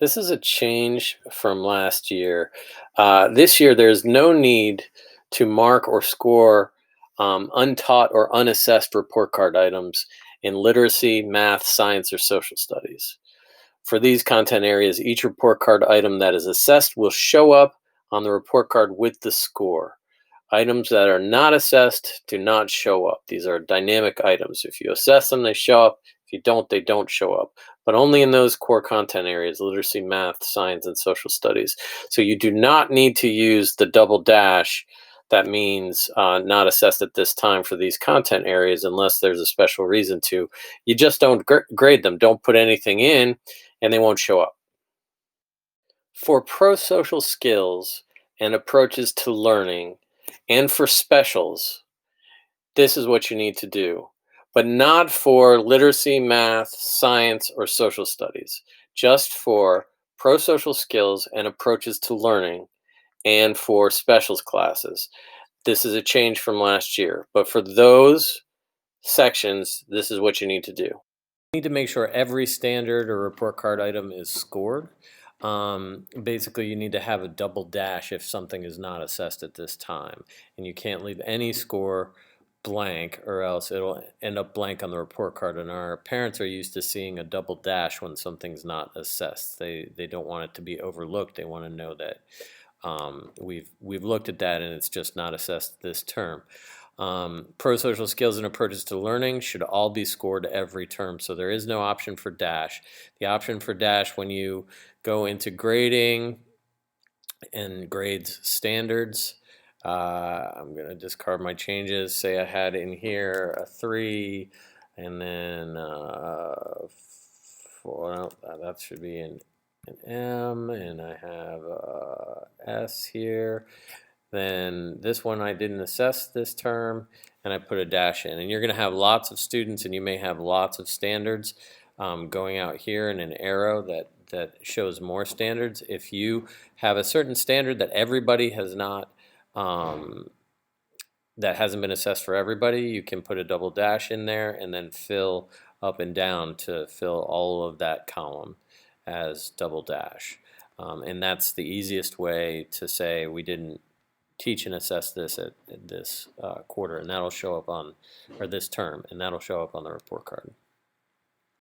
This is a change from last year. This year, there's no need to mark or score untaught or unassessed report card items in literacy, math, science, or social studies. For these content areas, each report card item that is assessed will show up on the report card with the score. Items that are not assessed do not show up. These are dynamic items. If you assess them, they show up. If you don't, they don't show up. But only in those core content areas: literacy, math, science, and social studies. So you do not need to use the double dash. That means not assessed at this time for these content areas unless there's a special reason to. You just don't grade them. Don't put anything in, and they won't show up. For pro social skills and approaches to learning, and for specials, this is what you need to do, but not for literacy, math, science, or social studies, just for pro social skills and approaches to learning and for specials classes. This is a change from last year, but for those sections, this is what you need to do. You need to make sure every standard or report card item is scored. Basically, you need to have a double dash if something is not assessed at this time, and you can't leave any score blank or else it'll end up blank on the report card. And our parents are used to seeing a double dash when something's not assessed. They don't want it to be overlooked. They want to know that we've looked at that and it's just not assessed this term. Pro-social skills and approaches to learning should all be scored every term, so there is no option for dash. The option for dash when you go into grading and grades standards, I'm going to discard my changes. Say I had in here a 3 and then 4, that should be an M, and I have a S here. Then this one I didn't assess this term, and I put a dash in. And you're going to have lots of students, and you may have lots of standards going out here and an arrow that shows more standards. If you have a certain standard that everybody has not, that hasn't been assessed for everybody, you can put a double dash in there and then fill up and down to fill all of that column as double dash. And that's the easiest way to say we didn't teach and assess this at this quarter, and that'll show up on, or this term, and that'll show up on the report card.